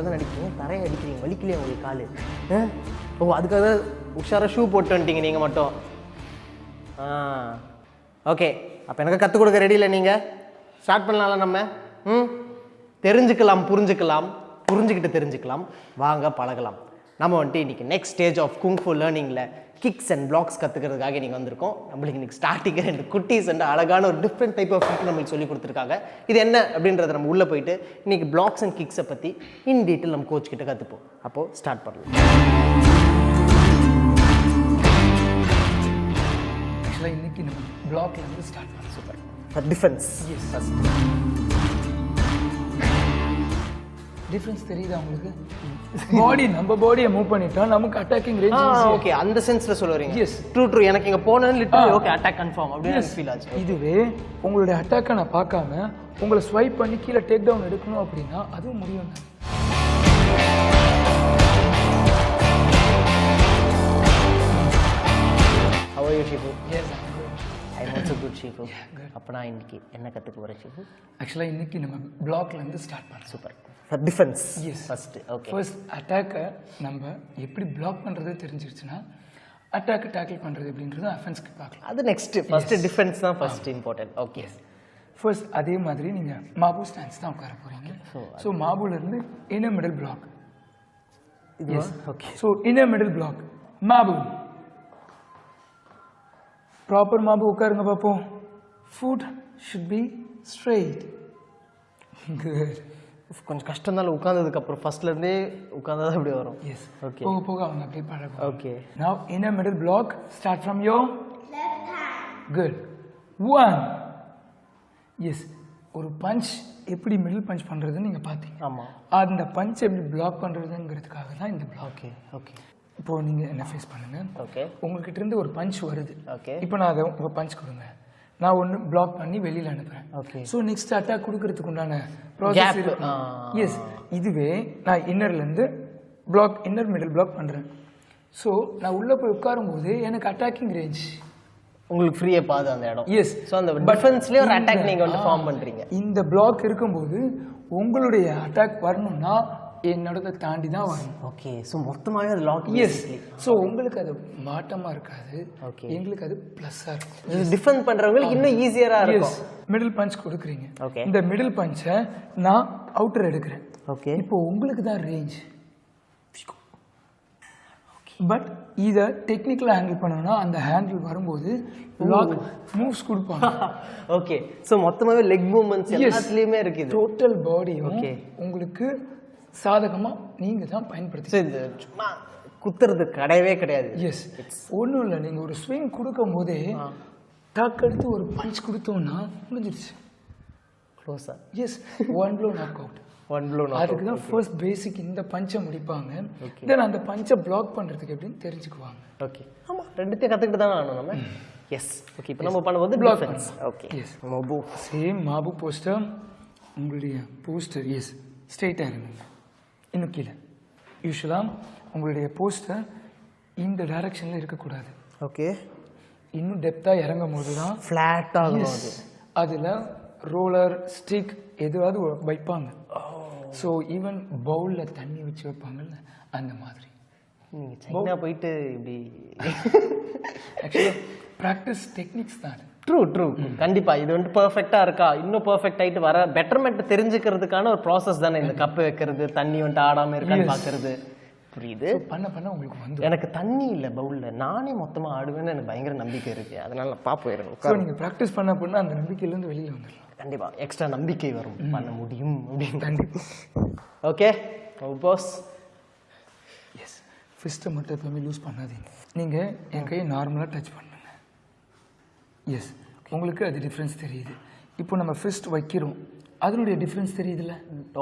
ஏரில் தான் அடிக்கிறீங்க, தரையை அடிக்கிறீங்க, வலிக்கலையே உங்களுக்கு கால்? ஓ அதுக்காக உஷாராக ஷூ போட்டு வந்துட்டீங்க நீங்கள் மட்டும். ஓகே, அப்போ எனக்கு கற்றுக் கொடுக்க ரெடி இல்லை நீங்கள்? ஸ்டார்ட் பண்ணலாம்ல நம்ம? தெரிஞ்சுக்கலாம், புரிஞ்சுக்கிட்டு தெரிஞ்சுக்கலாம், வாங்க பழகலாம். நம்ம வந்துட்டு இன்றைக்கி நெக்ஸ்ட் ஸ்டேஜ் ஆஃப் குங்ஃபு லேர்னிங்கில் கிக்ஸ் அண்ட் பிளாக்ஸ் கற்றுக்கிறதுக்காக நீங்கள் வந்திருக்கோம். நம்மளுக்கு இன்றைக்கி ஸ்டார்டிங்கு 2 குட்டீஸ் அண்ட் அழகான ஒரு டிஃப்ரெண்ட் டைப் ஆஃப் கிக் நம்மளுக்கு சொல்லி கொடுத்துருக்காங்க. இது என்ன அப்படின்றத நம்ம உள்ளே போயிட்டு இன்றைக்கி பிளாக்ஸ் அண்ட் கிக்ஸை பற்றி இன் டீட்டெயில் நம்ம கோச் கிட்ட கற்றுப்போம். அப்போது ஸ்டார்ட் பண்ணலாம். ஆக்சுவலாக இன்றைக்கி நம்ம பிளாக்லேருந்து ஸ்டார்ட் பண்ணலாம். Super. Defence. Yes, first difference தெரியுது உங்களுக்கு? பாடி நம்ம பாடியை மூவ் பண்ணிட்டோம், நமக்கு அட்டாக்கிங் ரேஞ்ச். ஓகே, அந்த சென்ஸ்ல சொல்றீங்க. Yes, true. எனக்கு இங்க போனது லிட்டரலி ஓகே, அட்டாக் கன்ஃபார்ம் அப்படியே ஃபீல் ஆச்சு. இதுவே உங்களுடைய அட்டாக்கை நான் பார்க்காம உங்களை ஸ்வைப் பண்ணி கீழே டேக் டவுன் எடுக்கணும் அப்படின்னா அதுவும் முடியும். How are you, Shifu? Yes, I'm also good, Shifu. அப்பனா இன்னைக்கு என்ன கத்துக்க போற Shifu? ஆக்சுவலாக இன்னைக்கு நம்ம பிளாக்லேருந்து ஸ்டார்ட் பண்ணலாம். Super. For defence. Yes, first. Okay, first அட்டாக்கை நம்ம எப்படி பிளாக் பண்ணுறது தெரிஞ்சிருச்சுன்னா அட்டாக்கை டேக்கிள் பண்ணுறது அப்படின்றது அஃபென்ஸ்க்கு பார்க்கலாம். அது நெக்ஸ்ட். ஃபர்ஸ்ட் டிஃபென்ஸ் தான் ஃபர்ஸ்ட் இம்பார்ட்டன்ட். ஓகே, ஃபர்ஸ்ட் அதே மாதிரி நீங்கள் மாபு ஸ்டான்ஸ் தான் உட்கார போகிறீங்க. ஸோ மாபுலேருந்து இன்னர் மிடில் பிளாக். இது okay. So inner middle block மாபு. ப்ராப்பர் மாபு உட்காருங்க பார்ப்போம். Foot should be straight. Good. கொஞ்சம் கஷ்டம் தான் உட்கார்ந்ததுக்கு அப்புறம் ஃபர்ஸ்ட்ல இருந்தே உட்கார்ந்தா தான் அப்படி வரும். Yes, okay. போக போக அவங்க அப்படியே பழகும். Okay. Now inner middle block, start from your left hand. Good. 1. S, ஒரு பஞ்ச் எப்படி மிடில் பஞ்ச் பண்ணுறதுன்னு நீங்கள் பார்த்தீங்க. ஆமாம். அந்த பஞ்ச் எப்படி பிளாக் பண்ணுறதுங்கிறதுக்காக தான் இந்த பிளாக். ஓகே. ஓகே. இப்போது நீங்கள் என்ன ஃபேஸ் பண்ணுங்கள். ஓகே. உங்கள்கிட்ட இருந்து ஒரு பஞ்ச் வருது. ஓகே. இப்போ நான் அதை உங்கள் பஞ்ச் கொடுங்க, நான் ஒன்று பிளாக் பண்ணி வெளியில் அனுப்புகிறேன். ஓகே. ஸோ நெக்ஸ்ட் அட்டாக் கொடுக்கறதுக்கு உண்டான ப்ராசஸ் இருக்கு. எஸ், இதுவே நான் இன்னர்லேருந்து பிளாக் இன்னர் மிடில் பிளாக் பண்ணுறேன். ஸோ நான் உள்ளே போய் உட்காரும்போது எனக்கு அட்டாக்கிங் ரேஞ்ச் உங்களுக்கு ஃப்ரீயா பாது அந்த இடம். எஸ், சோ அந்த டிஃபென்ஸ்லயே ஒரு அட்டாக் நீங்க வந்து ஃபார்ம் பண்றீங்க. இந்த பிளாக் இருக்கும்போது உங்களுடைய அட்டாக் வரணும்னா என்னோட தாண்டி தான் வரும். ஓகே. சோ மொத்தமாவே அது லாக். எஸ், சோ உங்களுக்கு அது மாட்டமா இருக்காது. ஓகே. எங்களுக்கு அது பிளஸ்ஸா இருக்கும். இது டிஃபெண்ட் பண்றவங்களுக்கு இன்னும் ஈஸியரா இருக்கும். மிடில் பஞ்ச் கொடுக்குறீங்க. ஓகே. இந்த மிடில் பஞ்சை நான் அவுட்டர் எடுக்கிறேன். ஓகே. இப்போ உங்களுக்கு தான் ரேஞ்ச். பட் இதை டெக்னிக்கலாக ஹேண்டில் பண்ணணும்னா அந்த ஹேண்டில் வரும்போது லாக் மூவ்ஸ் கொடுப்பாங்க. ஓகே. ஸோ மொத்தமாகவே லெக் மூவ்மெண்ட்ஸ் எல்லாத்துலேயுமே இருக்குது. டோட்டல் பாடி. ஓகே. உங்களுக்கு சாதகமாக நீங்கள் தான் பயன்படுத்தி. ஸோ இது சும்மா குத்துறது கிடையவே கிடையாது. எஸ், ஒன்றும் இல்லை. நீங்கள் ஒரு ஸ்விங் கொடுக்கும் போதே டக்கெடுத்து ஒரு பஞ்ச் கொடுத்தோன்னா முடிஞ்சிருச்சு. க்ளோஸா. Yes, 1 blow knock out. 1 blow knock out. அதுக்கு தான் ஃபர்ஸ்ட் பேசிக் இந்த பஞ்சை முடிப்பாங்க. தென் அந்த பஞ்சை பிளாக் பண்ணுறதுக்கு எப்படின்னு தெரிஞ்சுக்குவாங்க. ஓகே. ஆமாம், ரெண்டுத்தையும் கற்றுக்கிட்டு தான் ஆகணும் நம்ம. எஸ். ஓகே. இப்போ நம்ம பண்ணும்போது பிளாக் பண்ணு. ஓகே. எஸ், மாபு. சேம் மாபு போஸ்டர். உங்களுடைய போஸ்டர் எஸ் ஸ்ட்ரெயிட்டாக இருங்க, இன்னும் கீழே. யூஸ்வலாக உங்களுடைய போஸ்டர் இந்த டைரக்ஷனில் இருக்கக்கூடாது. ஓகே. இன்னும் டெப்த்தாக இறங்கும் போது தான் ஃப்ளாட்டாக அதில் ரோலர் ஸ்டிக் எதுவாவது வைப்பாங்க. ஸோ ஈவன் பவுலில் தண்ணி வச்சு வைப்பாங்கல்ல அந்த மாதிரி. நீங்கள் சைனா போயிட்டு இப்படி ஆக்சுவலாக ப்ராக்டிஸ் டெக்னிக்ஸ் தான். ட்ரூ. கண்டிப்பாக இது வந்து பர்ஃபெக்டாக இருக்கா, இன்னும் பர்ஃபெக்ட் ஆகிட்டு வர பெட்டர்மெண்ட் தெரிஞ்சுக்கிறதுக்கான ஒரு ப்ராசஸ் தானே இந்த கப்பு வைக்கிறது, தண்ணி வந்துட்டு ஆடாமல் இருக்கான்னு பார்க்கறது. புரியுது. பண்ண உங்களுக்கு வந்து எனக்கு தண்ணி இல்லை பவுலில், நானே மொத்தமாக ஆடுவேன்னு எனக்கு பயங்கர நம்பிக்கை இருக்குது. அதனால நான் பார்ப்போம். ஸோ நீங்கள் ப்ராக்டிஸ் பண்ண அந்த நம்பிக்கையிலேருந்து வெளியில் வந்துடலாம். கண்டிப்பாக எக்ஸ்ட்ரா நம்பிக்கை வரும், பண்ண முடியும் அப்படின்னு. கண்டிப்பாக. Okay pass. எஸ், ஃபிஸ்ட்டை மட்டும் எப்பவுமே லூஸ் பண்ணாதீங்க. நீங்கள் என் கையை நார்மலாக டச் பண்ணுங்க. எஸ், உங்களுக்கு அது டிஃப்ரென்ஸ் தெரியுது. இப்போ நம்ம ஃபிஸ்ட் வைக்கிறோம், அதனுடைய டிஃப்ரென்ஸ் தெரியுதுல்ல.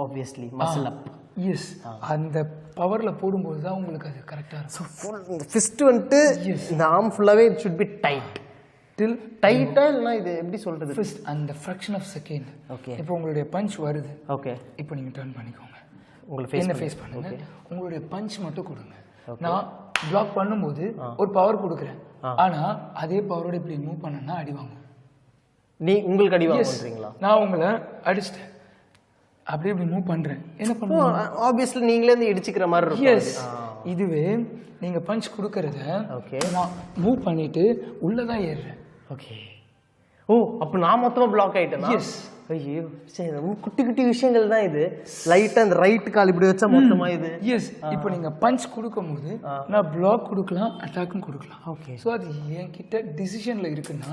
ஆப்வியஸ்லி மசில் அப். எஸ், அந்த பவரில் போடும்போது தான் உங்களுக்கு அது கரெக்டாக இருக்கும். ஸோ ஃபுல் இந்த ஃபிஸ்ட் வந்துட்டு இந்த ஆர்ம் ஃபுல்லாகவே இட் ஷுட் பி டைட். டில் டைட்டா இல்லைனா இது எப்படி சொல்கிறது? ஃபிஸ்ட் அந்த ஃப்ராக்ஷன் ஆஃப் செகண்ட். ஓகே. இப்போ உங்களுடைய பஞ்ச் வருது. ஓகே. இப்போ நீங்கள் டர்ன் பண்ணிக்கோங்க, உங்களை என்ன ஃபேஸ் பண்ணுங்க. உங்களுடைய பஞ்ச் மட்டும் கொடுங்க. நான் பிளாக் பண்ணும்போது ஒரு பவர் கொடுக்குறேன், ஆனால் அதே பவரோட இப்படி மூவ் பண்ணனா அடி வாங்கும். உங்களுக்கு அடி வாங்குறீங்களா? நான் உங்களை அடிச்சிட்டேன், அப்படியே இப்படி மூவ் பண்ணுறேன். என்ன பண்ணுவோம்? ஆப்வியஸ்லி நீங்களே வந்து இடிச்சுக்கிற மாதிரி இருக்கும். எஸ். இதுவே நீங்கள் பஞ்ச் கொடுக்கறத ஓகே நான் மூவ் பண்ணிட்டு உள்ளே தான் ஏறுறேன். ஓகே. ஓ அப்போ நான் மொத்தமாக பிளாக் ஆகிட்டேன். எஸ். ஐயோ சரி, குட்டி குட்டி விஷயங்கள் தான் இது. லைட்டாக அந்த ரைட் கால் இப்படி வச்சா மொத்தமாக இது. எஸ். இப்போ நீங்கள் பஞ்ச் கொடுக்கும்போது நான் பிளாக் கொடுக்கலாம், அட்டாக்கும் கொடுக்கலாம். ஓகே. ஸோ அது என்கிட்ட டிசிஷனில் இருக்குன்னா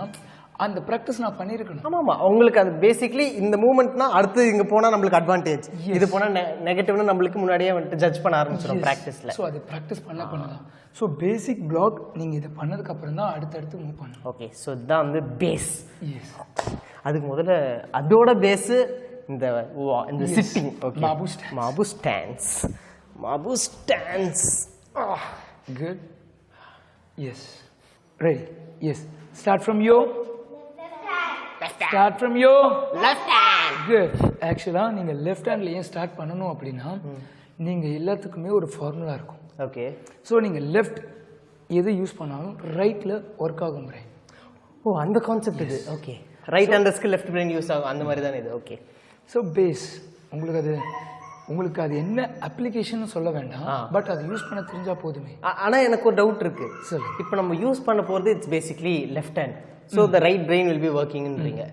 அந்த ப்ராக்டிஸ் நான் பண்ணியிருக்கணும். ஆமாம் உங்களுக்கு அது பேசிக்லி இந்த மூமெண்ட்னா அடுத்து இங்கே போனால் நம்மளுக்கு அட்வான்டேஜ், இது போனால் நெகட்டிவ்னு நம்மளுக்கு முன்னாடியே வந்துட்டு ஜட்ஜ் பண்ண ஆரம்பிச்சிடும் ப்ராக்டிஸில். ஸோ அது ப்ராக்டிஸ் பண்ணலாம். ஸோ பேசிக் பிளாக் நீங்கள் இதை பண்ணதுக்கப்புறம் தான் அடுத்தடுத்து மூவ் பண்ணணும். ஓகே. ஸோ இதுதான் வந்து பேஸ். எஸ். அதுக்கு முதல்ல அதோட பேஸு இந்த சிட்டிங். ஓகே. மாபு stands. Good. Yes. Ready. Yes. Start from யோ. ஸ்டார்ட் ஃப்ரம் யோ லெஃப்ட் ஹேண்ட். குட். ஆக்சுவலாக நீங்கள் லெஃப்ட் ஹேண்டில் ஏன் ஸ்டார்ட் பண்ணணும் அப்படின்னா நீங்கள் எல்லாத்துக்குமே ஒரு ஃபார்முலா இருக்கும். ஓகே. ஸோ நீங்கள் லெஃப்ட் எது யூஸ் பண்ணாலும் ரைட்டில் ஒர்க் ஆகும் பிரெயின். ஓ அந்த கான்செப்ட் இது. ஓகே. ரைட் ஹேண்டர்ஸ்க்கு லெஃப்ட் பிரெயின் யூஸ் ஆகும் அந்த மாதிரி தானே இது. ஓகே. ஸோ பேஸ் உங்களுக்கு அது என்ன அப்ளிகேஷன் சொல்ல வேண்டாம், பட் அது யூஸ் பண்ண தெரிஞ்சால் போதுமே. ஆனால் எனக்கு ஒரு டவுட் இருக்கு. சரி. இப்போ நம்ம யூஸ் பண்ண போகிறது it's basically left hand. So the right brain will be ஒர்க்கிங்ன்றீங்க.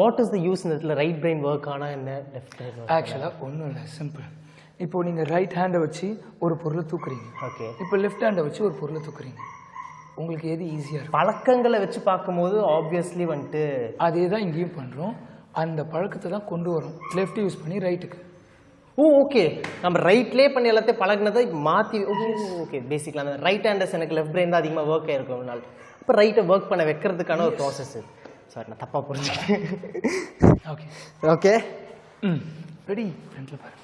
வாட் இஸ் த யூஸ் இந்த இடத்துல? ரைட் பிரெயின் ஒர்க் ஆனால் என்ன, லெஃப்ட் பிரெயின்? ஆக்சுவலாக ஒன்றும் இல்லை, சிம்பிள். இப்போ நீங்கள் ரைட் ஹேண்டை வச்சு ஒரு பொருளை தூக்குறீங்க. ஓகே. இப்போ லெஃப்ட் ஹேண்டை வச்சு ஒரு பொருளை தூக்குறீங்க. உங்களுக்கு எது ஈஸியாக இருக்கும்? பழக்கங்களை வச்சு பார்க்கும்போது ஆப்வியஸ்லி வந்துட்டு அதே தான் இங்கேயும் பண்ணுறோம். அந்த பழக்கத்தை தான் கொண்டு வரும் லெஃப்ட் யூஸ் பண்ணி ரைட்டுக்கு. ஓ ஓகே. நம்ம ரைட்லேயே பண்ணி எல்லாத்தையும் பழகினதை மாற்றி. Okay okay. பேசிக்கலாக அந்த ரைட் ஹேண்டர்ஸ் எனக்கு லெஃப்ட் பிரெயின் தான் அதிகமாக ஒர்க் ஆகிருக்கும் ஒரு நாள். இப்போ ரைட்டை ஒர்க் பண்ண வைக்கிறதுக்கான ஒரு ப்ராசஸ் இது. சாரி நான் தப்பாக புரிஞ்சுக்கிட்டேன். ஓகே. ஓகே. ரெடி. ஃப்ரண்ட்டில் பாருங்க.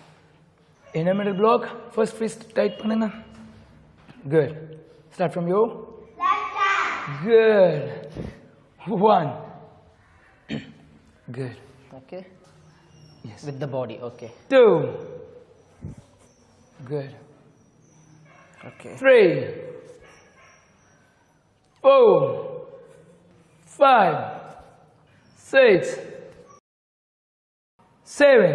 என்ன middle block first fist tight பண்ணுங்க. குட். ஸ்டார்ட் ஃப்ரம் யோ. Good. 1. Good. Okay. Yes. With the body. Okay. 2. Good. Okay. 3. 4. 5. 6. 7.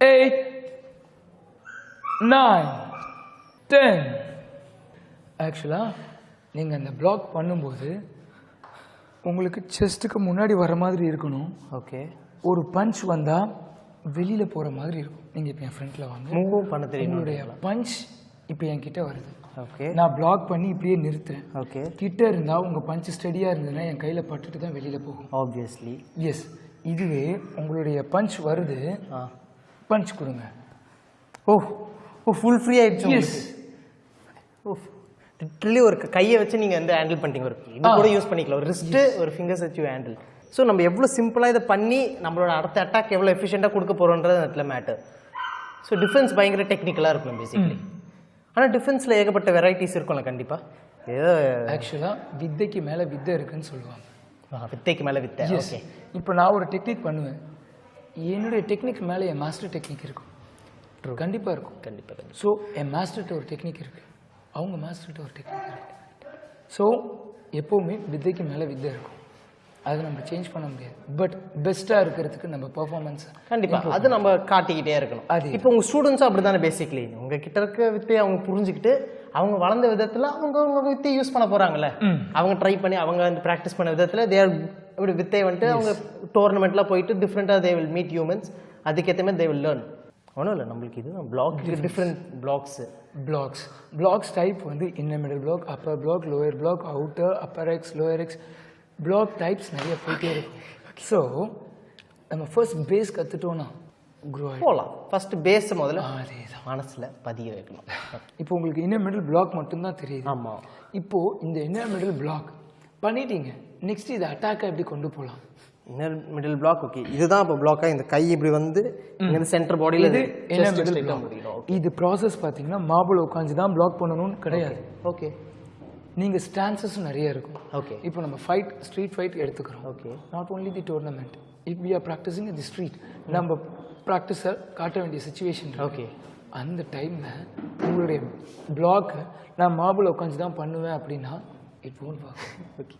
8. 9. 10. ஆக்சுவலாக நீங்கள் அந்த பிளாக் பண்ணும்போது உங்களுக்கு செஸ்ட்டுக்கு முன்னாடி வர மாதிரி இருக்கணும். ஓகே. ஒரு பஞ்ச் வந்தால் வெளியில் போகிற மாதிரி இருக்கும். நீங்கள் இப்போ என் ஃப்ரண்ட்டில் வாங்க. மூவ் பண்ண தெரியும். உங்களுடைய பஞ்ச் இப்போ என்கிட்ட வருது. ஓகே. நான் பிளாக் பண்ணி இப்படியே நிறுத்துறேன். ஓகே. கிட்ட இருந்தால் உங்கள் பஞ்ச் ஸ்டடியாக இருந்ததுன்னா என் கையில் பட்டுட்டு தான் வெளியில் போகும். ஆப்வியஸ்லி. எஸ். இதுவே உங்களுடைய பஞ்ச் வருது, பஞ்ச் கொடுங்க. ஓ ஓ ஃபுல் ஃப்ரீ ஆயிடுச்சு. எஸ். ஓ லிட்டரலி ஒரு கையை வச்சு நீங்கள் வந்து ஹேண்டில் பண்ணிட்டீங்க. ஒரு இது கூட யூஸ் பண்ணிக்கலாம். ஒரு ரிஸ்ட்டு ஒரு ஃபிங்கர்ஸ் வச்சு ஹேண்டில். ஸோ நம்ம எவ்வளோ சிம்பிளாக இதை பண்ணி நம்மளோட அடுத்த அட்டாக் எவ்வளோ எஃபிஷியண்டாக கொடுக்க போகிறோன்றது இடத்துல மேட்டர். ஸோ டிஃபென்ஸ் பயங்கர டெக்னிக்கலாக இருக்கும் பேசிக்கலி. ஆனால் டிஃபென்ஸில் ஏகப்பட்ட வெரைட்டிஸ் இருக்கும்ல கண்டிப்பாக. ஏதோ ஆக்சுவலாக வித்தைக்கு மேலே வித்தை இருக்குன்னு சொல்லுவாங்க. வித்தைக்கு மேலே வித்தை. ஓகே. இப்போ நான் ஒரு டெக்னிக் பண்ணுவேன், என்னுடைய டெக்னிக் மேலே என் மாஸ்டர் டெக்னிக் இருக்கும். கண்டிப்பாக இருக்கும். கண்டிப்பாக. ஸோ என் மாஸ்டர்கிட்ட ஒரு டெக்னிக் இருக்குது, அவங்க மாஸ்டர்கிட்ட ஒரு டெக்னிக் இருக்குது. ஸோ எப்போவுமே வித்தைக்கு மேலே வித்தை இருக்கும். அதை நம்ம சேஞ்ச் பண்ண முடியாது. பட் பெஸ்ட்டாக இருக்கிறதுக்கு நம்ம பெர்ஃபார்மன்ஸ் கண்டிப்பாக அது நம்ம காட்டிக்கிட்டே இருக்கணும். அது இப்போ உங்கள் ஸ்டூடெண்ட்ஸும் அப்படி தானே பேசிக்கலி. உங்கள் கிட்ட இருக்க வித்தையை அவங்க புரிஞ்சுக்கிட்டு அவங்க வளர்ந்த விதத்தில் அவங்க வித்தையை யூஸ் பண்ண போகிறாங்கல்ல. அவங்க ட்ரை பண்ணி அவங்க வந்து ப்ராக்டிஸ் பண்ண விதத்தில் தேர் இப்படி வித்தையை வந்துட்டு அவங்க டோர்னமெண்ட்லாம் போயிட்டு டிஃப்ரெண்ட்டாக தே வில் மீட் ஹியூமன்ஸ். அதுக்கேற்ற மாதிரி தே வில் லேர்ன். ஒன்றும் இல்லை நம்மளுக்கு இது பிளாக் டிஃப்ரெண்ட் பிளாக்ஸ் டைப் வந்து inner middle block, upper block, lower block, outer, upper X, lower X, block types நிறைய போயிட்டே இருக்கும். ஸோ நம்ம ஃபர்ஸ்ட் பேஸ் கற்றுட்டோன்னா க்ரோ போகலாம். ஃபர்ஸ்ட் பேஸை முதல்ல அதே தான் மனசில் பதிய வைக்கணும். இப்போ உங்களுக்கு இன்னர் மிடில் பிளாக் மட்டும்தான் தெரியுது. ஆமாம். இப்போது இந்த இன்னர் மிடில் பிளாக் பண்ணிட்டீங்க, நெக்ஸ்ட் இதை அட்டாக்காக எப்படி கொண்டு போகலாம்? Inner middle block. ஓகே. இதுதான் இப்போ பிளாக்காக இந்த கை இப்படி வந்து இங்கே சென்டர் பாடியில் இது இன்னர் மிடில் பிளாக். இது ப்ராசஸ் பார்த்தீங்கன்னா மார்பிள் உட்காந்து தான் பிளாக் பண்ணணும்னு கிடையாது. ஓகே. நீங்கள் ஸ்டான்சஸும் நிறைய இருக்கும். ஓகே. இப்போ நம்ம ஸ்ட்ரீட் ஃபைட் எடுத்துக்கிறோம். Okay. Not only the tournament, if we are practicing in the street, நம்ம ப்ராக்டிஸை காட்ட வேண்டிய சுச்சுவேஷன். ஓகே. அந்த டைமில் உங்களுடைய பிளாக்கை நான் மார்பிள் உட்காந்து தான் பண்ணுவேன் அப்படின்னா it won't work. Okay.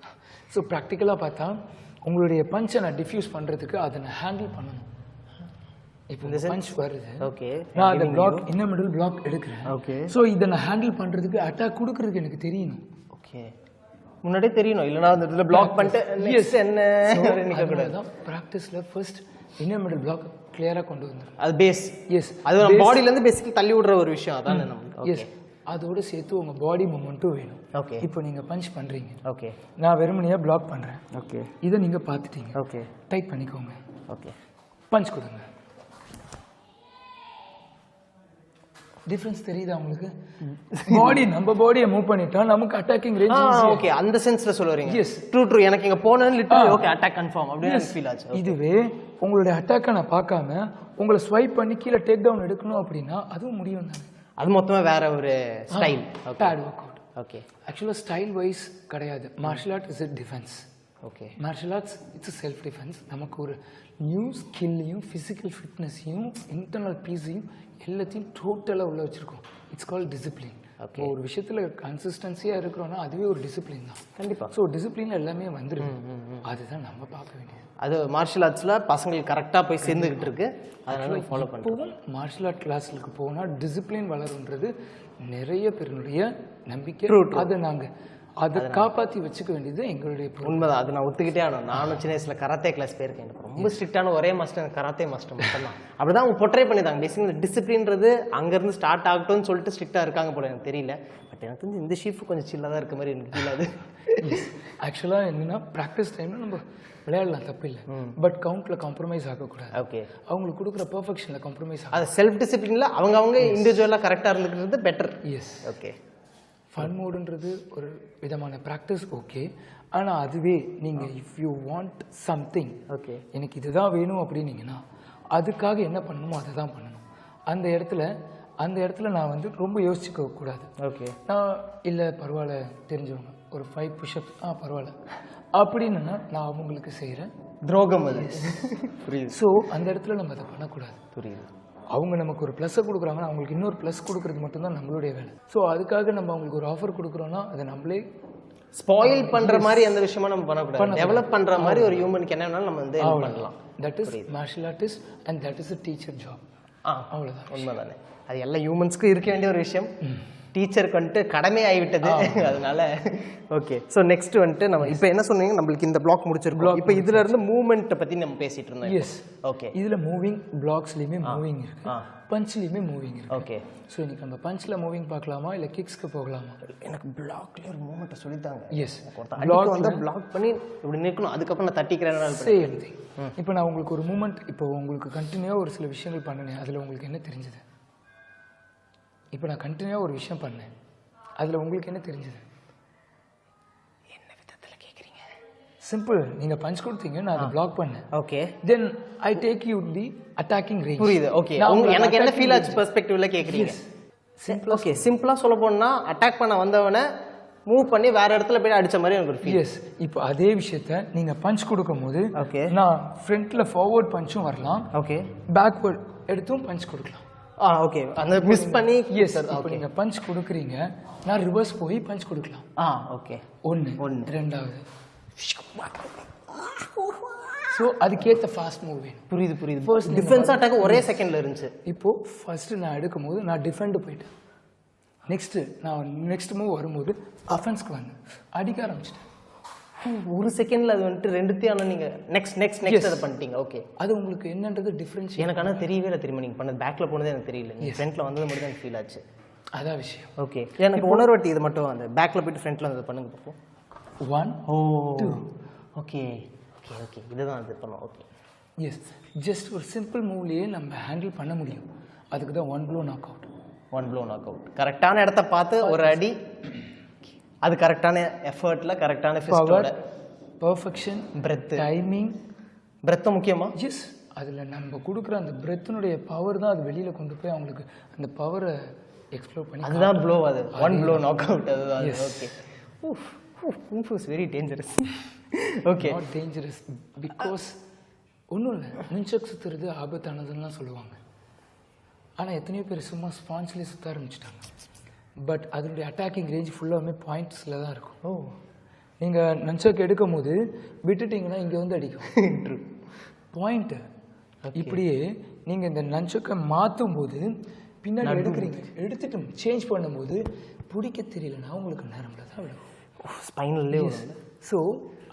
So ப்ராக்டிக்கலாக பார்த்தா உங்களுடைய பஞ்சை நான் டிஃப்யூஸ் பண்ணுறதுக்கு அதை நான் ஹேண்டில் பண்ணணும். இப்போ இந்த பஞ்ச் வருது, ஓகே, நான் அந்த பிளாக் இன்ன மிடில் பிளாக் எடுக்கிறேன். ஓகே, ஸோ இதை நான் ஹேண்டில் பண்ணுறதுக்கு அட்டாக் கொடுக்கறதுக்கு எனக்கு தெரியணும். ஓகே, முன்னாடியே தெரியணும், இல்லைனா அந்த இதில் பிளாக் பண்ணிட்டு நெக்ஸ்ட் என்ன நிற்கக்கூடாது. தான் ப்ராக்டிஸில் ஃபர்ஸ்ட் இன்ன மிடில் பிளாக் கிளியராக கொண்டு வந்துடும். அது பேஸ். எஸ், அது நம்ம பாடியிலேருந்து பேசிக்கலி தள்ளி விடுற ஒரு விஷயம் அதான் நமக்கு. எஸ், அதோடு சேர்த்து உங்கள் பாடி மூமெண்ட்டும் வேணும். ஓகே, இப்போ நீங்கள் பஞ்ச் பண்ணுறீங்க, ஓகே, நான் வெறுமனையாக பிளாக் பண்ணுறேன், ஓகே, இதை நீங்கள் பார்த்துட்டீங்க, ஓகே, டைட் பண்ணிக்கோங்க, ஓகே, பஞ்ச் கொடுங்க. டிஃபரன்ஸ் தெரியுதா உங்களுக்கு? பாடி நம்ம பாடியை மூவ் பண்ணிட்டா நமக்கு அட்டாக்கிங் ரேஞ்ச். ஓகே, அந்த சென்ஸ்ல சொல்றீங்க. Yes, true true. எனக்கு இங்க போனது லிட்டரலி ஓகே, அட்டாக் கன்ஃபார்ம் அப்படியே ஃபீல் ஆச்சு. இதுவே உங்களுடைய அட்டாக்கை நான் பார்க்காம உங்களை ஸ்வைப் பண்ணி கீழே டேக் டவுன் எடுக்கணும் அப்படின்னா அதுவும் முடியும் தானே. அது மொத்தமா வேற ஒரு style. Bad work out. Okay, ஆக்சுவலாக ஸ்டைல் வைஸ் கிடையாது. Martial art is it defence. Okay, martial arts it's self defence. நமக்கு ஒரு நியூ ஸ்கில்லையும் ஃபிசிக்கல் ஃபிட்னஸையும் இன்டர்னல் பீஸையும் எல்லாத்தையும் டோட்டலாக உள்ள வச்சுருக்கோம். It's call discipline. ஓகே, ஒரு விஷயத்தில் கன்சிஸ்டன்சியாக இருக்கிறோன்னா அதுவே ஒரு டிசிப்ளின் தான். கண்டிப்பாக. ஸோ டிசிப்ளின் எல்லாமே வந்துடும். அதுதான் நம்ம பார்க்க வேண்டியது. அது மார்ஷல் ஆர்ட்ஸில் பசங்களுக்கு கரெக்டாக போய் சேர்ந்துக்கிட்டு இருக்கு, அதனால ஃபாலோ பண்ணுறோம். இப்போவும் மார்ஷல் ஆர்ட் கிளாஸுக்கு போனால் டிசிப்ளின் வளருன்றது நிறைய பேருடைய நம்பிக்கை. அதை நாங்கள் அதை காப்பாற்றி வச்சுக்க வேண்டியது எங்களுடைய உண்மைதான். அது நான் ஒத்துக்கிட்டே ஆனோம். நானும் சின்ன வயசில் கராத்தே கிளாஸ் போயிருக்கேன். எனக்கு ரொம்ப ஸ்ட்ரிக்டான ஒரே மாஸ்டர் கராத்தே மாஸ்டர் மட்டும்தான். அப்படிதான் அவங்க பொட்ரே பண்ணிட்டாங்க. பேசிக்கலி இந்த டிசிப்ளின்றது அங்கேருந்து ஸ்டார்ட் ஆகட்டும்னு சொல்லிட்டு ஸ்ட்ரிக்டாக இருக்காங்க போல, எனக்கு தெரியல. பட் எனக்கு வந்து இந்த ஷீஃப் கொஞ்சம் சில்லாக தான் இருக்க மாதிரி எனக்கு ஃபீல் ஆகுது. ஆக்சுவலாக என்னன்னா ப்ராக்டிஸ் டைமில் நம்ம விளையாடலாம், தப்பு இல்லை. பட் கவுண்ட்டில் காம்ப்ரமைஸ் ஆகக்கூடாது. ஓகே, அவங்களுக்கு கொடுக்குற பர்ஃபெக்ஷனில் காம்ப்ரமைஸ் ஆகும். அது செல்ஃப் டிசிப்ளினில் அவங்க இண்டிவிஜுவலாக கரெக்டாக இருந்துக்கிறது பெட்டர். Yes, okay. ஃபன் மோடுன்றது ஒரு விதமான ப்ராக்டிஸ், ஓகே. ஆனால் அதுவே நீங்கள் if you want something, okay, எனக்கு இதுதான் வேணும் அப்படின்னீங்கன்னா அதுக்காக என்ன பண்ணணுமோ அதை தான் பண்ணணும். அந்த இடத்துல நான் வந்து ரொம்ப யோசிச்சுக்க கூடாது. ஓகே, நான் இல்லை பரவாயில்ல தெரிஞ்சவங்க ஒரு 5 புஷ்அப் பரவாயில்ல அப்படின்னு நான் அவங்களுக்கு செய்கிறேன் துரோகம் அது. புரியுது. ஸோ அந்த இடத்துல நம்ம அதை பண்ணக்கூடாது. புரியுது. அவங்க நமக்கு ஒரு ப்ளஸ்ஸை கொடுக்குறாங்கன்னா அவங்களுக்கு இன்னொரு ப்ளஸ் கொடுக்குறது மட்டும்தான் நம்மளுடைய வேலை. ஸோ அதுக்காக நம்ம அவங்களுக்கு ஒரு ஆஃபர் கொடுக்குறோன்னா அதை நம்மளே ஸ்பாயில் பண்ணுற மாதிரி எந்த விஷயமா நம்ம பண்ணக்கூடாது. டெவலப் பண்ணுற மாதிரி ஒரு ஹியூமனுக்கு என்ன வேணாலும் நம்ம வந்து பண்ணலாம். That is martial artist and that is a teacher job. அவ்வளோதான். உண்மைதானே. அது எல்லா ஹியூமன்ஸ்க்கும் இருக்க வேண்டிய ஒரு விஷயம். டீச்சருக்கு வந்துட்டு கடமை ஆகிவிட்டது, அதனால. ஓகே, ஸோ நெக்ஸ்ட் வந்துட்டு நம்ம இப்போ என்ன சொன்னீங்க, நம்மளுக்கு இந்த பிளாக் முடிச்சிருக்கோம். இப்போ இதுல இருந்து மூவ்மெண்ட்டை பற்றி நம்ம பேசிட்டு இருந்தோம். Yes, okay. இதில் மூவிங் பிளாக்ஸ்லேயுமே மூவிங் இருக்கு, பஞ்ச்லேயுமே மூவிங் இருக்கு. ஓகே, ஸோ இன்னைக்கு நம்ம பஞ்சில் மூவிங் பார்க்கலாமா இல்லை கிக்ஸ்க்கு போகலாமா? எனக்கு பிளாக்லேயே ஒரு மூவ்மெண்ட்டை சொல்லித்தாங்க. எஸ், பிளாக் வந்து பிளாக் பண்ணி இப்படி நிற்கணும், அதுக்கப்புறம் நான் தட்டிக்கிறேன். இப்போ நான் உங்களுக்கு ஒரு மூமெண்ட், இப்போ உங்களுக்கு கண்டினியூவாக ஒரு சில விஷயங்கள் பண்ணினேன், அதில் உங்களுக்கு என்ன தெரிஞ்சது? இப்போ நான் கண்டினியூவாக ஒரு விஷயம் பண்ணேன், அதில் உங்களுக்கு என்ன தெரிஞ்சது? என்ன விதத்தில் கேட்குறீங்க? சிம்பிள். நீங்கள் பஞ்ச் கொடுத்தீங்க, நான் அதை பிளாக் பண்ணேன். Okay, then I take you the attacking range. புரியுது. ஓகே, எனக்கு என்ன ஃபீல் ஆச்சு பெர்ஸ்பெக்டிவ்ல கேட்குறீங்க? ஓகே, சிம்பிளாக சொல்ல போனா அட்டாக் பண்ண வந்தவனை மூவ் பண்ணி வேற இடத்துல போய் அடிச்ச மாதிரி எனக்கு ஒரு ஃபீல். எஸ், இப்போ அதே விஷயத்த நீங்கள் பஞ்ச் கொடுக்கும்போது ஓகே, நான் ஃப்ரண்ட்டில் ஃபார்வர்ட் பஞ்சும் வரலாம், ஓகே, பேக்வர்ட் எடுத்தும் பஞ்ச் கொடுக்கலாம். ஓகே, அந்த மிஸ் பண்ணி. எஸ், இப்போ நீங்கள் பஞ்ச் கொடுக்குறீங்க, நான் ரிவர்ஸ் போய் பஞ்ச் கொடுக்கலாம். ஓகே, ஒன்று ரெண்டாவது. ஸோ அதுக்கேற்ற ஃபாஸ்ட் மூவ் வேணும். புரியுது. ஃபர்ஸ்ட் டிஃபென்ஸ் அட்டாக் ஒரே செகண்ட்ல இருந்துச்சு. இப்போது ஃபர்ஸ்ட்டு நான் எடுக்கும்போது நான் டிஃபெண்ட் போயிட்டேன். நெக்ஸ்ட் மூவ் வரும்போது அஃபென்ஸ்க்கு வந்தேன், அடிக்க ஆரம்பிச்சிட்டேன். ஒரு செகண்ட்ல அது வந்துட்டு ரெண்டுத்தையும் நீங்க நெக்ஸ்ட் அதை பண்ணிட்டீங்க. ஓகே, அது உங்களுக்கு என்னன்றது டிஃபரன்ஸ் எனக்கு ஆனால் தெரியவே இல்லை. திரும்ப நீங்கள் பண்ணது பேக்கில் போனதே எனக்கு தெரியல, நீங்கள் ஃப்ரண்ட்டில் வந்தது மட்டும் தான் எனக்கு ஃபீல் ஆச்சு. அதான் விஷயம். ஓகே, எனக்கு உணர்வட்டி இது மட்டும் அந்த பேக்கில் போயிட்டு ஃப்ரண்ட்டில் வந்து பண்ணுங்க பார்ப்போம். 1 2. ஓகே, இதுதான் அது பண்ணோம். ஓகே, எஸ், ஜஸ்ட் ஒரு சிம்பிள் மூவ்லேயே நம்ம ஹேண்டில் பண்ண முடியும். அதுக்கு தான் 1 blow knock out. 1 blow knock out. கரெக்டான இடத்த பார்த்து ஒரு அடி, அது கரெக்டான எஃபர்ட்ல கரெக்டான ஃபிஸ்டோட பெர்ஃபெக்ஷன், பிரெத், டைமிங். பிரெத் முக்கியமா? எஸ், அதில் நம்ம கொடுக்குற அந்த பிரெத்தினுடைய பவர் தான் அது வெளியில் கொண்டு போய் அவங்களுக்கு அந்த பவரை எக்ஸ்ப்ளோர் பண்ணி, அதுதான் ப்ளோ. அது 1 ப்ளோ நாக் அவுட். அதுதான். Okay, kung fu is very dangerous. Okay, not dangerous because ஒன்றும் இல்லை, நுஞ்சக் சுற்றுறது ஆபத்தானதுன்னா சொல்லுவாங்க. ஆனால் எத்தனையோ பேர் சும்மா ஸ்பான்ஸ்லேயே சுற்ற ஆரம்பிச்சிட்டாங்க. பட் அதனுடைய அட்டாக்கிங் ரேஞ்ச் ஃபுல்லாகவே பாயிண்ட்ஸில் தான் இருக்கும். நீங்கள் நன்சக் எடுக்கும் போது விட்டுட்டிங்கன்னா இங்கே வந்து அடிக்கும். பாயிண்ட்டு இப்படியே நீங்கள் இந்த நஞ்சக்கை மாற்றும் போது பின்னாடி எடுக்கிறீங்க, எடுத்துட்டு சேஞ்ச் பண்ணும்போது பிடிக்க தெரியலன்னா உங்களுக்கு நரம்பில் தான் விழுகும், ஸ்பைனல்லே. ஸோ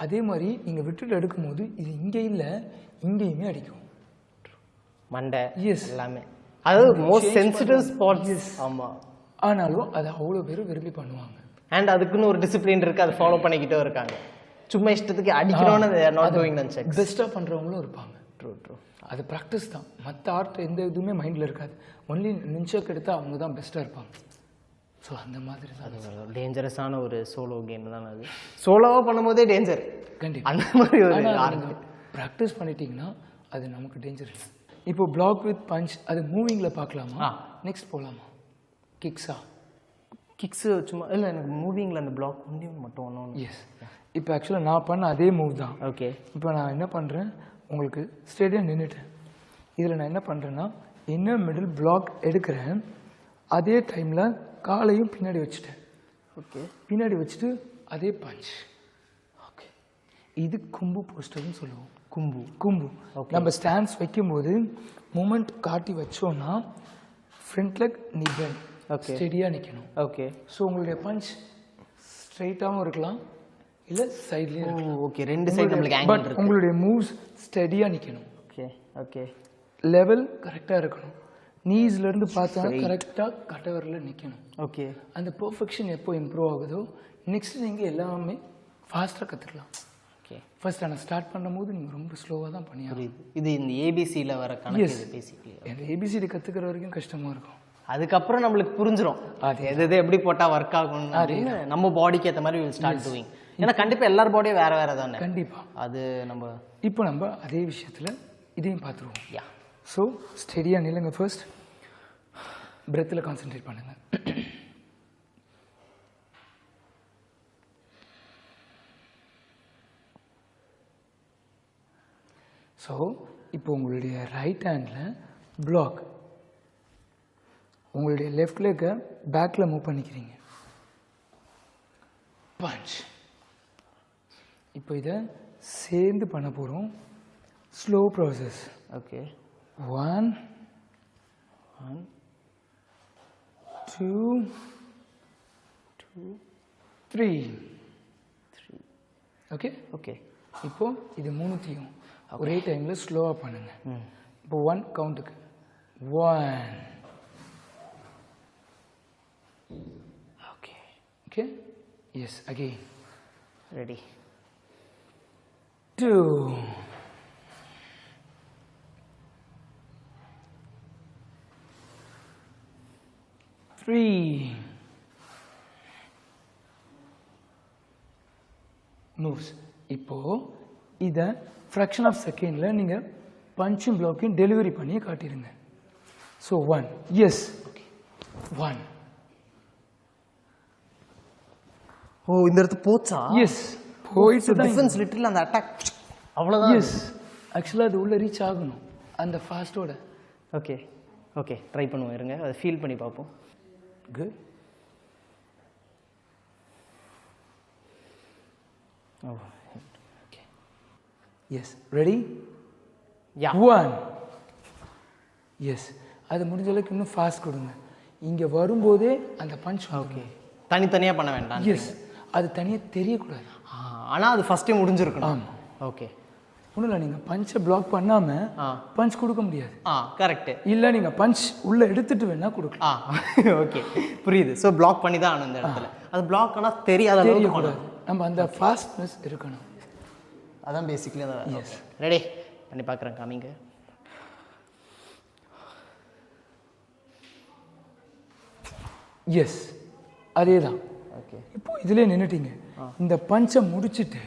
அதே மாதிரி நீங்கள் விட்டுட்டு எடுக்கும்போது இது இங்கே இல்லை இங்கேயுமே அடிக்கும், மண்டை எஸ் எல்லாமே. அதாவது மோஸ்ட் சென்சிட்டிவ் ஸ்பாட்ஸ். ஆமாம். ஆனாலும் அதை அவ்வளோ பேர் விரும்பி பண்ணுவாங்க. அண்ட் அதுக்குன்னு ஒரு டிசிப்ளின் இருக்குது, அதை ஃபாலோ பண்ணிக்கிட்டே இருக்காங்க. சும்மா இஷ்டத்துக்கு அடிக்கணும்னு நாட் டூயிங் நன்செக். பெஸ்ட்டாக பண்ணுறவங்களும் இருப்பாங்க. True true. அது ப்ராக்டிஸ் தான், மற்ற ஆர்ட் எந்த இதுவுமே மைண்டில் இருக்காது. ஒன்லி நுஞ்சக் எடுத்தால் அவங்க தான் பெஸ்ட்டாக இருப்பாங்க. ஸோ அந்த மாதிரி தான் அது டேஞ்சரஸான ஒரு சோலோ கேம் தான் அது. சோலோவாக பண்ணும்போதே டேஞ்சர். கண்டிப்பாக அந்த மாதிரி ஒரு ப்ராக்டிஸ் பண்ணிட்டீங்கன்னா அது நமக்கு டேஞ்சர் இல்லை. இப்போ பிளாக் வித் பஞ்ச் அது மூவிங்கில் பார்க்கலாமா? நெக்ஸ்ட் போகலாமா? கிக்ஸா? கிக்ஸு சும்மா இல்லை, எனக்கு மூவிங்கில் அந்த பிளாக் ஒன்றே மட்டும் ஒன்று. எஸ். இப்போ ஆக்சுவலாக நான் பண்ண அதே மூவ் தான். ஓகே. இப்போ நான் என்ன பண்ணுறேன், உங்களுக்கு ஸ்டேடியம் நின்றுட்டேன். இதில் நான் என்ன பண்ணுறேன்னா இன்னும் மிடில் பிளாக் எடுக்கிறேன், அதே டைமில் காலையும் பின்னாடி வச்சுட்டேன். ஓகே. பின்னாடி வச்சுட்டு அதே பஞ்ச். ஓகே. இது கும்பு போஸ்டர்னு சொல்லுவோம். கும்பு. நம்ம ஸ்டாண்ட்ஸ் வைக்கும்போது மூமெண்ட் காட்டி வச்சோன்னா front leg knee bent. Okay. ஸ்டெடியாக நிற்கணும். ஓகே. ஸோ உங்களுடைய பஞ்ச் ஸ்ட்ரைட்டாகவும் இருக்கலாம், இல்லை சைட்லேயும். ஓகே. ரெண்டு சைடு நம்மளுக்கு ஆங்கிள் இருக்கு. உங்களுடைய மூவ்ஸ் ஸ்டெடியாக நிற்கணும். ஓகே. ஓகே. லெவல் கரெக்டாக இருக்கணும். நீஸ்லேருந்து பார்த்தா கரெக்டாக கட்டவரில் நிற்கணும். ஓகே. அந்த பர்ஃபெக்ஷன் எப்போ இம்ப்ரூவ் ஆகுதோ நெக்ஸ்ட் நீங்கள் எல்லாமே ஃபாஸ்ட்டாக கற்றுக்கலாம். ஓகே. ஃபர்ஸ்ட் ஆனால் ஸ்டார்ட் பண்ணும்போது நீங்கள் ரொம்ப ஸ்லோவாக தான் பண்ணியாகும். இது இந்த ஏபிசியில் வர கணக்கு பேசிக்கலி. அந்த ஏபிசிடி கற்றுக்கிற வரைக்கும் கஷ்டமாக இருக்கும். அதுக்கப்புறம் நம்மளுக்கு புரிஞ்சிடும் அது எது எப்படி போட்டால் ஒர்க் ஆகும் அப்படின்னு. நம்ம பாடிக்கு ஏற்ற மாதிரி வில் ஸ்டார்ட் டூயிங். ஏன்னா கண்டிப்பாக எல்லார் பாடியும் வேறு வேறு தானே. கண்டிப்பாக. அது இப்போ நம்ம அதே விஷயத்தில் இதையும் பார்த்துருவோம். யா. ஸோ ஸ்டெடியாக நில்லுங்க. ஃபர்ஸ்ட் பிரெத்தில் கான்சென்ட்ரேட் பண்ணுங்கள். ஸோ இப்போ உங்களுடைய ரைட் ஹேண்டில் பிளாக், உங்களுடைய லெஃப்ட் லெக்கை பேக்கில் மூவ் பண்ணிக்கிறீங்க. பஞ்ச். இப்போ இதை சேர்ந்து பண்ண போகிறோம். Slow process. ஓகே. 1 2 3. ஓகே. ஓகே. இப்போ இது மூணுத்தையும் ஒரே டைமில் ஸ்லோவாக பண்ணுங்க. இப்போ 1 கவுண்ட்டுக்கு 1. Okay. Okay. Yes. Again. Ready. 2. 3. Moves. இப்போ இதை ஃப்ராக்ஷன் ஆஃப் செகண்டில் நீங்கள் பஞ்சும் பிளாக்கையும் டெலிவரி பண்ணி காட்டிடுங்க. ஸோ 1. எஸ். ஓகே. 1. ஓ, இந்த இடத்து போச்சா? எஸ். போயிட்டு டிஃபென்ஸ் லிட்டில் அந்த அட்டாக் அவ்வளோதான். எஸ். ஆக்சுவலாக அது உள்ளே ரீச் ஆகணும் அந்த ஃபாஸ்ட்டோட. ஓகே. ஓகே. ட்ரை பண்ணுவோம், இருங்க அதை ஃபீல் பண்ணி பார்ப்போம். குட். ஓ. ஓகே. எஸ். ரெடி? யா. 1. எஸ். அது முடிஞ்ச அளவுக்கு இன்னும் ஃபாஸ்ட் கொடுங்க. இங்கே வரும்போதே அந்த பஞ்ச். ஓகே. தனித்தனியாக பண்ண வேண்டாம். எஸ். அது தனியாக தெரியக்கூடாது. ஆனால் அது ஃபஸ்ட்டே முடிஞ்சிருக்கணும். ஆமாம். ஓகே. ஒன்றும் இல்லை, நீங்கள் பஞ்சை பிளாக் பண்ணாமல் பஞ்ச் கொடுக்க முடியாது. கரெக்டு. இல்லை, நீங்கள் பஞ்ச் உள்ளே எடுத்துகிட்டு வேணால் கொடுக்கலாம். ஓகே, புரியுது. ஸோ பிளாக் பண்ணி தான் ஆகணும் இந்த இடத்துல. அது பிளாக் ஆனால் தெரியக்கூடாது. நம்ம அந்த ஃபாஸ்ட்னஸ் இருக்கணும். அதான் பேசிக்கலி அதான். எஸ். ரெடி பண்ணி பார்க்குறேன், காமிங்க. எஸ். அதே தான். ஓகே. இப்போ இதிலே நின்றுட்டீங்க. இந்த பஞ்சை முடிச்சுட்டு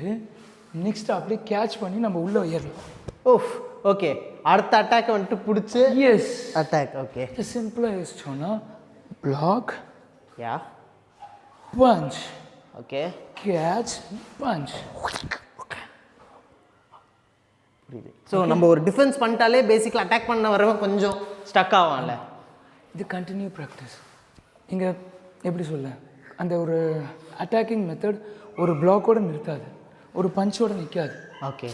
நெக்ஸ்ட் அப்படியே கேட்ச் பண்ணி நம்ம உள்ளே ஏறலாம். ஓஃப். ஓகே. அடுத்த அட்டாக் வந்துட்டு பிடிச்சி. எஸ். அட்டாக். ஓகே. சிம்பிளாக யோசிச்சோன்னா பிளாக். யா. பஞ்ச். ஓகே. கேட்ச். பஞ்ச். புரியுது. ஸோ நம்ம ஒரு டிஃபென்ஸ் பண்ணிட்டாலே பேசிக்கலாக அட்டாக் பண்ண வரவங்க கொஞ்சம் ஸ்டக் ஆவான்ல. இது கண்டினியூ ப்ராக்டிஸ். நீங்கள் எப்படி சொல்ல, அந்த ஒரு அட்டாக்கிங் மெத்தட் ஒரு பிளாக்கோடு நிறுத்தாது, ஒரு பஞ்சோடு நிற்காது. ஓகே.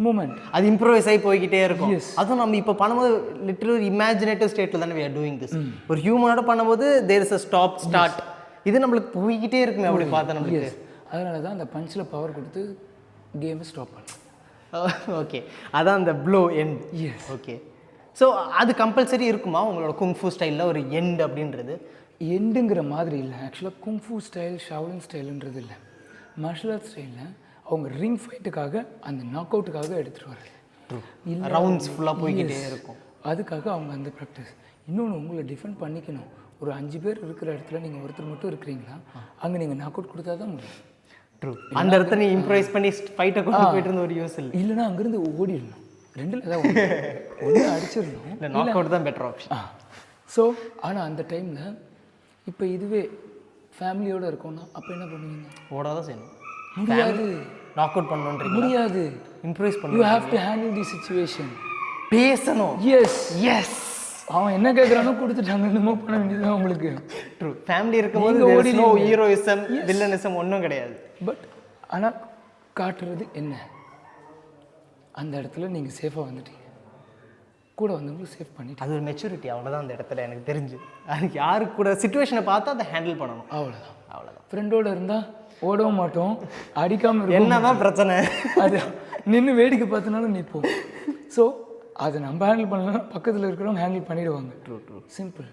மூமெண்ட். அது இம்ப்ரோவைஸ் ஆகி போய்கிட்டே இருக்கும். அதுவும் நம்ம இப்போ பண்ணும்போது லிட்டரல் இமேஜினேட்டிவ் ஸ்டேட்டில் தானே we are doing this. ஒரு ஹியூமனோட பண்ணும்போது there is a stop start. இது நம்மளுக்கு போய்கிட்டே இருக்குமே அப்படி பார்த்தா நம்மளுக்கு. அதனால தான் அந்த பஞ்சில் பவர் கொடுத்து கேமை ஸ்டாப் பண்ணலாம். ஓகே, அதான் அந்த blow end. Yes. Okay, so அது கம்பல்சரி இருக்குமா உங்களோட குங்ஃபூ ஸ்டைலில் ஒரு எண்ட் அப்படின்றது? எண்டுங்கிற மாதிரி இல்லை. ஆக்சுவலாக குங்ஃபூ ஸ்டைல், ஷாவ்லின் ஸ்டைலுன்றது இல்லை. மார்ஷல் ஆர்ட் ஸ்டைலில் அவங்க ரிங் ஃபைட்டுக்காக அந்த நாக் அவுட்டுக்காக எடுத்துகிட்டு வர்றது. ரவுண்ட்ஸ் ஃபுல்லாக போய்கிட்டே இருக்கும். அதுக்காக அவங்க அந்த ப்ராக்டிஸ். இன்னொன்று உங்களை டிஃபெண்ட் பண்ணிக்கணும். ஒரு 5 பேர் இருக்கிற இடத்துல நீங்கள் ஒருத்தர் மட்டும் இருக்கிறீங்களா, அங்கே நீங்கள் நாக் அவுட் கொடுத்தா தான் முடியும். ட்ரூ. அந்த இடத்துல நீ இம்ப்ரைஸ் பண்ணி ஃபைட்டை கொண்டு போயிட்டு இருந்த ஒரு யூஸ் இல்லை. இல்லைனா அங்கேருந்து ஓடிடணும். 2ல் ஏதாவது ஒன்று அடிச்சிடணும். இல்லை, நாக் அவுட் தான் பெட்டர் ஆப்ஷன். ஸோ ஆனால் அந்த டைமில் இப்போ இதுவே ஃபேமிலியோடு இருக்கோன்னா அப்போ என்ன பண்ணுவீங்க? ஓட தான் செய்யணும். முடியாது. நாக் அவுட் பண்ணணுன்றீங்க. முடியாது. இம்ப்ரைஸ் யூ பண்ணணும். Have to handle the situation. பேசணும். Yes yes. அவன் என்ன கேட்குறானோ கொடுத்துட்டாங்க, என்னமோ பண்ண வேண்டியதுதான் உங்களுக்கு. ட்ரூ. ஃபேமிலி இருக்கும்போது நோ ஹீரோயிசம், வில்லனிசம் ஒன்றும் கிடையாது. பட் ஆனால் காட்டுறது என்ன, அந்த இடத்துல நீங்கள் சேஃபாக வந்துட்டீங்க, கூட வந்தவங்களுக்கு சேஃப் பண்ணிட்டு. அது ஒரு மெச்சூரிட்டி, அவ்வளோதான் அந்த இடத்துல எனக்கு தெரிஞ்சு. அதுக்கு யாருக்கு கூட சுச்சுவேஷனை பார்த்து அதை ஹேண்டில் பண்ணணும். அவ்வளோதான். அவ்வளோதான். ஃப்ரெண்டோடு இருந்தால் ஓடவும் மாட்டோம், அடிக்காமல் இருக்கும். என்னதான் பிரச்சனை? அது நின்று வேடிக்கை பார்த்தினாலும் நிற்போம். ஸோ அதை நம்ம ஹேண்டில் பண்ணலன்னா பக்கத்தில் இருக்கிறவங்க ஹேண்டில் பண்ணிடுவாங்க. True true. சிம்பிள்.